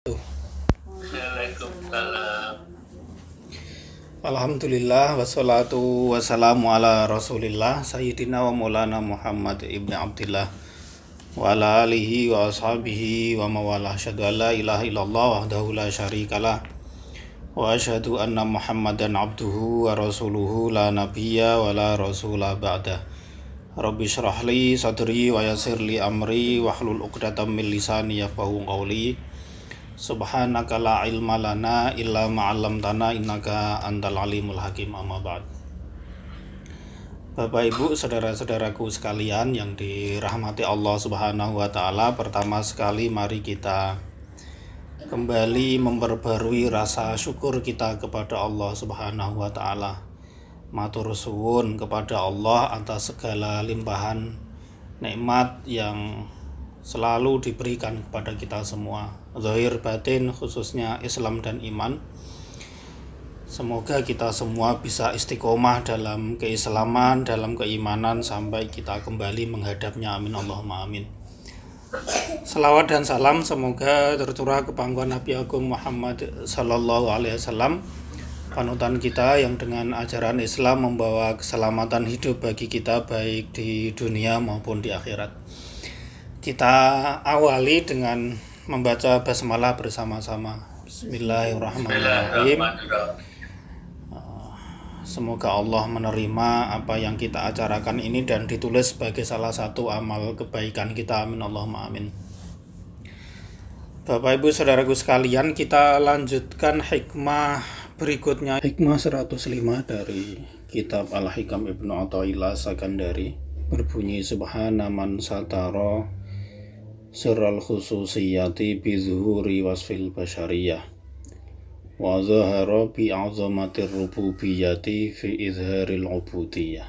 Waalaikumsalam. Alhamdulillah wassalatu wassalamu ala rasulillah Sayyidina wa maulana Muhammad ibn Abdillah wa ala alihi wa ashabihi wa mawalah. Asyhadu an la ilaha illallah wahdahu la syarikalah wa asyhadu anna Muhammadan abduhu wa rasuluhu la nabiyya wa la rasula ba'dah. Rabbi syrah li sadri wa yassir li amri wahlul 'uqdatam min lisani yafqahu qawli. Subhanaka la ilma lana illa ma'allamtana innaka antal alimul hakim. Amma ba'd. Bapak Ibu, saudara-saudaraku sekalian yang dirahmati Allah Subhanahu wa taala, pertama sekali mari kita kembali memperbarui rasa syukur kita kepada Allah Subhanahu wa taala. Matur suwun kepada Allah atas segala limpahan nikmat yang selalu diberikan kepada kita semua, zahir batin, khususnya Islam dan iman. Semoga kita semua bisa istiqomah dalam keislaman, dalam keimanan sampai kita kembali menghadapnya. Amin Allahumma amin. Selawat dan salam semoga tercurah ke pangkuan Nabi Agung Muhammad sallallahu alaihi wasallam, panutan kita yang dengan ajaran Islam membawa keselamatan hidup bagi kita baik di dunia maupun di akhirat. Kita awali dengan membaca basmalah bersama-sama. Bismillahirrahmanirrahim. Semoga Allah menerima apa yang kita acarakan ini dan ditulis sebagai salah satu amal kebaikan kita. Amin Allahumma amin. Bapak Ibu saudaraku sekalian, kita lanjutkan hikmah berikutnya, hikmah 105 dari kitab Al-Hikam Ibnu Athaillah Sakandari, berbunyi subhana man satara sirral khususiyati bi zuhuri wasfil basyariyah wa zahara bi azamatir rububiyyati fi izharil ubudiyah.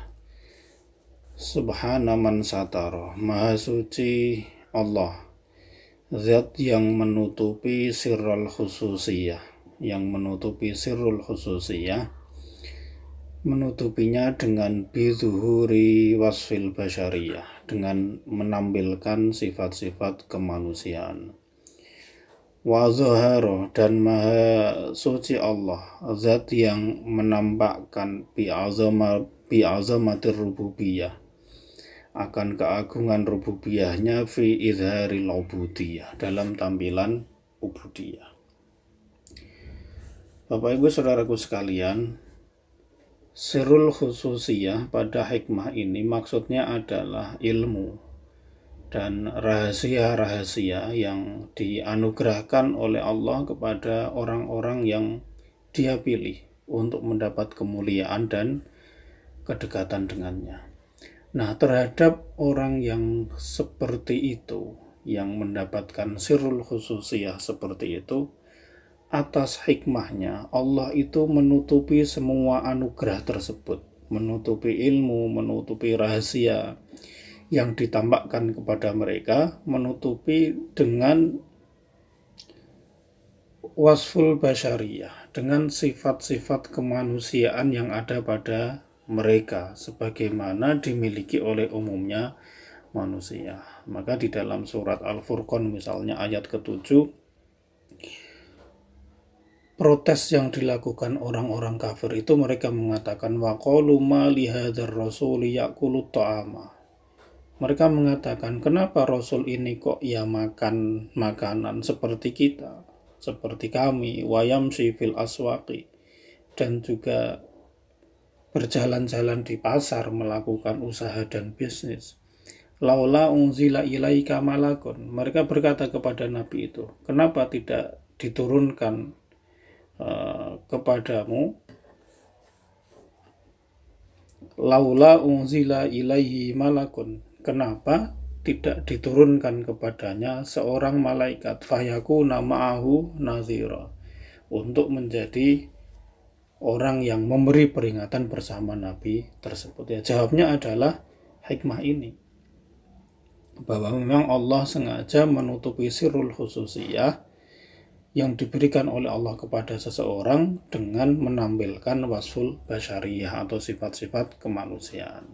Subhana man satara, maha suci Allah, zat yang menutupi sirral khususiyah, yang menutupi sirrul khususiyah, menutupinya dengan bizuhuri wasfil basyariyah, dengan menampilkan sifat-sifat kemanusiaan. Wa zahara, dan maha suci Allah, zat yang menampakkan bi'azamatir rububiyah, akan keagungan rububiyahnya fi izharil ubudiyah, dalam tampilan ubudiyah. Bapak Ibu saudaraku sekalian, sirrul khususiyah pada hikmah ini maksudnya adalah ilmu dan rahasia-rahasia yang dianugerahkan oleh Allah kepada orang-orang yang Dia pilih untuk mendapat kemuliaan dan kedekatan dengannya. Nah, terhadap orang yang seperti itu, yang mendapatkan sirrul khususiyah seperti itu, atas hikmahnya Allah itu menutupi semua anugerah tersebut, menutupi ilmu, menutupi rahasia yang ditampakkan kepada mereka, menutupi dengan wasful basyariyah, dengan sifat-sifat kemanusiaan yang ada pada mereka sebagaimana dimiliki oleh umumnya manusia. Maka di dalam surat Al-Furqan misalnya ayat ke-7, protes yang dilakukan orang-orang kafir itu, mereka mengatakan waqalu ma li hadzal rasuli ya'kulu ta'ama. Mereka mengatakan, kenapa Rasul ini kok ya makan makanan seperti kita, seperti kami, wayamshi fil aswaqi, dan juga berjalan-jalan di pasar, melakukan usaha dan bisnis. Laula unzila ilaika malakun. Mereka berkata kepada Nabi itu, kenapa tidak diturunkan kepadamu, laula unzila ilaihi malakun, kenapa tidak diturunkan kepadanya seorang malaikat, fayakuna ma'ahu nazira, untuk menjadi orang yang memberi peringatan bersama Nabi tersebut. Ya, jawabnya adalah hikmah ini, bahwa memang Allah sengaja menutupi sirrul khususiyah yang diberikan oleh Allah kepada seseorang dengan menampilkan wasful basyariyah atau sifat-sifat kemanusiaan.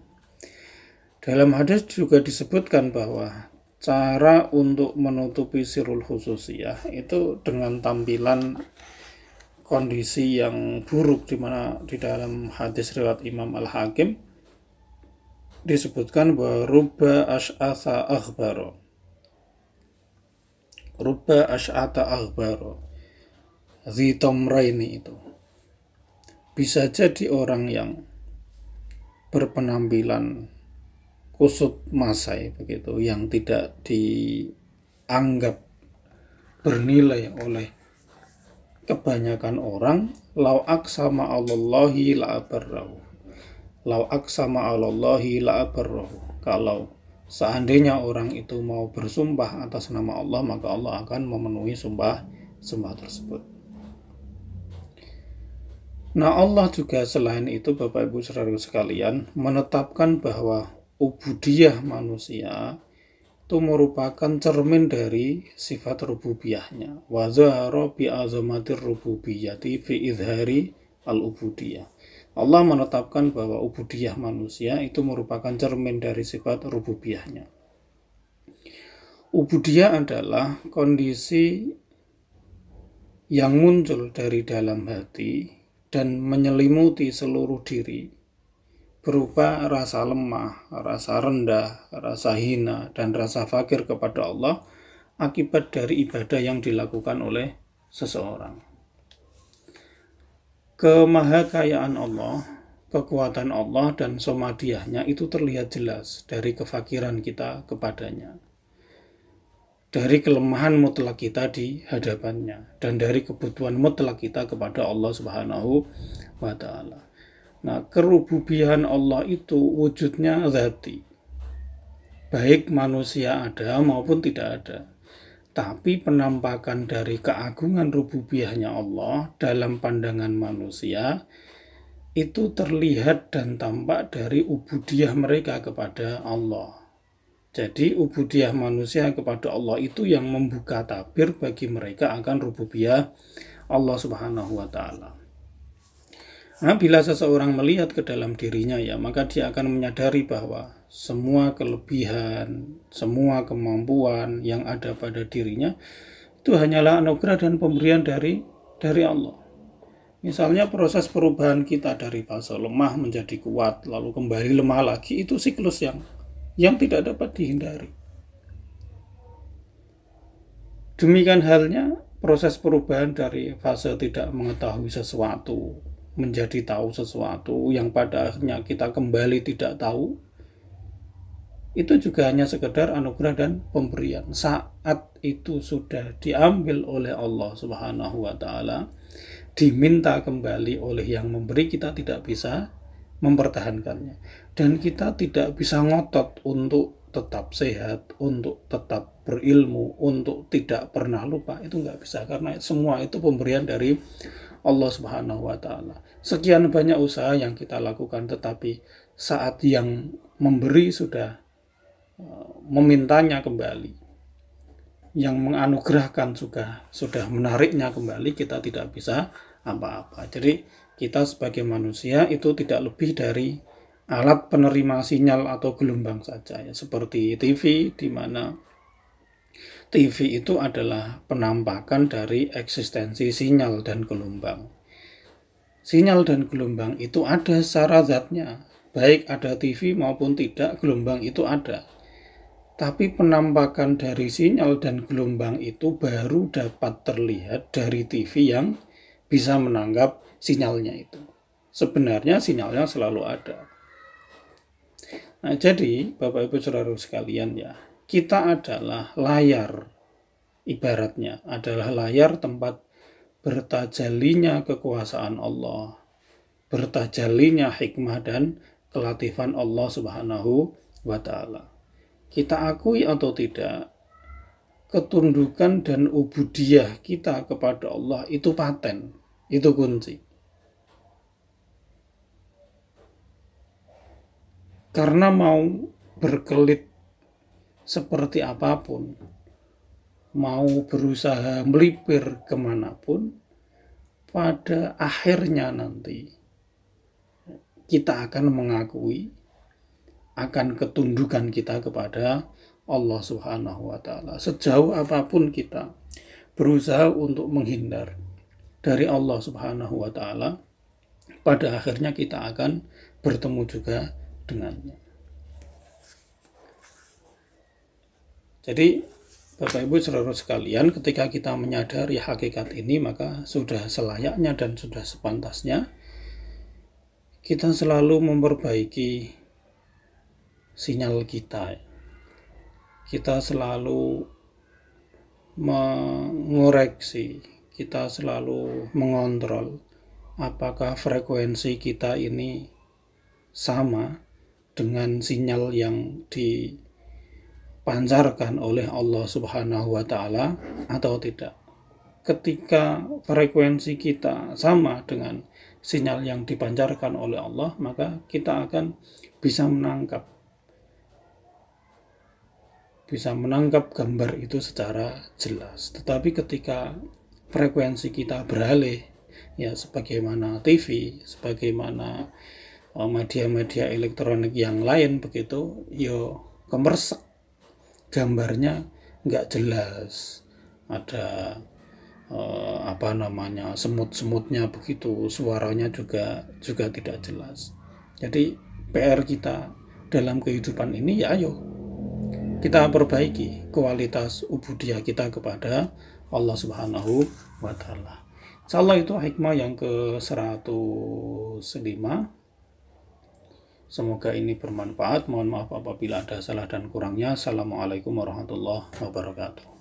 Dalam hadis juga disebutkan bahwa cara untuk menutupi sirul khususiyah itu dengan tampilan kondisi yang buruk, di mana di dalam hadis riwayat Imam Al-Hakim disebutkan bahwa rubba asy'atha aghbara. Rubba asy'atha aghbara. Zitomraini itu bisa jadi orang yang berpenampilan kusut masai begitu, yang tidak dianggap bernilai oleh kebanyakan orang. Lau aqsama 'alallahi la abarrahu. Lau aqsama 'alallahi la abarrahu. Kalau seandainya orang itu mau bersumpah atas nama Allah, maka Allah akan memenuhi sumpah tersebut. Nah, Allah juga selain itu, Bapak Ibu Saudara sekalian, menetapkan bahwa ubudiyah manusia itu merupakan cermin dari sifat rububiyahnya. Wa zahara bi azamatir rububiyyati fi izhari al-ubudiyah. Allah menetapkan bahwa ubudiyah manusia itu merupakan cermin dari sifat rububiyahnya. Ubudiyah adalah kondisi yang muncul dari dalam hati dan menyelimuti seluruh diri, berupa rasa lemah, rasa rendah, rasa hina, dan rasa fakir kepada Allah akibat dari ibadah yang dilakukan oleh seseorang. Kemahakayaan Allah, kekuatan Allah, dan somadiyahnya itu terlihat jelas dari kefakiran kita kepadanya, dari kelemahan mutlak kita di hadapannya, dan dari kebutuhan mutlak kita kepada Allah Subhanahu wa Ta'ala. Nah, kerububihan Allah itu wujudnya zati, baik manusia ada maupun tidak ada. Tapi penampakan dari keagungan rububiyahnya Allah dalam pandangan manusia itu terlihat dan tampak dari ubudiyah mereka kepada Allah. Jadi ubudiyah manusia kepada Allah itu yang membuka tabir bagi mereka akan rububiyah Allah Subhanahu wa Ta'ala. Nah, bila seseorang melihat ke dalam dirinya, ya, maka dia akan menyadari bahwa semua kelebihan, semua kemampuan yang ada pada dirinya itu hanyalah anugerah dan pemberian dari Allah. Misalnya proses perubahan kita dari fase lemah menjadi kuat, lalu kembali lemah lagi, itu siklus yang tidak dapat dihindari. Demikian halnya proses perubahan dari fase tidak mengetahui sesuatu menjadi tahu sesuatu yang pada akhirnya kita kembali tidak tahu, itu juga hanya sekedar anugerah dan pemberian. Saat itu sudah diambil oleh Allah Subhanahu wa Ta'ala, diminta kembali oleh yang memberi, kita tidak bisa mempertahankannya, dan kita tidak bisa ngotot untuk tetap sehat, untuk tetap berilmu, untuk tidak pernah lupa. Itu nggak bisa, karena semua itu pemberian dari Allah Subhanahu wa Ta'ala. Sekian banyak usaha yang kita lakukan, tetapi saat yang memberi sudah memintanya kembali, yang menganugerahkan sudah menariknya kembali, kita tidak bisa apa-apa. Jadi kita sebagai manusia itu tidak lebih dari alat penerima sinyal atau gelombang saja, ya, seperti TV, di mana TV itu adalah penampakan dari eksistensi sinyal dan gelombang. Sinyal dan gelombang itu ada secara zatnya, baik ada TV maupun tidak, gelombang itu ada. Tapi penampakan dari sinyal dan gelombang itu baru dapat terlihat dari TV yang bisa menangkap sinyalnya itu. Sebenarnya sinyalnya selalu ada. Nah, jadi Bapak Ibu Saudara sekalian, ya, kita adalah layar, ibaratnya adalah layar tempat bertajalinya kekuasaan Allah, bertajalinya hikmah dan kelatifan Allah Subhanahu wa Ta'ala. Kita akui atau tidak, ketundukan dan ubudiyah kita kepada Allah itu paten, itu kunci. Karena mau berkelit seperti apapun, mau berusaha melipir kemanapun, pada akhirnya nanti kita akan mengakui akan ketundukan kita kepada Allah Subhanahu wa Ta'ala. Sejauh apapun kita berusaha untuk menghindar dari Allah Subhanahu wa Ta'ala, pada akhirnya kita akan bertemu juga dengannya. Jadi Bapak Ibu saudara sekalian, ketika kita menyadari hakikat ini, maka sudah selayaknya dan sudah sepantasnya kita selalu memperbaiki sinyal kita. Kita selalu mengoreksi, kita selalu mengontrol apakah frekuensi kita ini sama dengan sinyal yang dipancarkan oleh Allah Subhanahu wa Ta'ala atau tidak. Ketika frekuensi kita sama dengan sinyal yang dipancarkan oleh Allah, maka kita akan bisa menangkap gambar itu secara jelas. Tetapi ketika frekuensi kita beralih, ya sebagaimana TV, sebagaimana media-media elektronik yang lain begitu, kemersek, gambarnya nggak jelas, ada semut-semutnya begitu, suaranya juga tidak jelas. Jadi PR kita dalam kehidupan ini, ya ayo kita perbaiki kualitas ubudiyah kita kepada Allah Subhanahu wa Ta'ala. Insyaallah itu hikmah yang ke-105. Semoga ini bermanfaat. Mohon maaf apabila ada salah dan kurangnya. Assalamualaikum warahmatullahi wabarakatuh.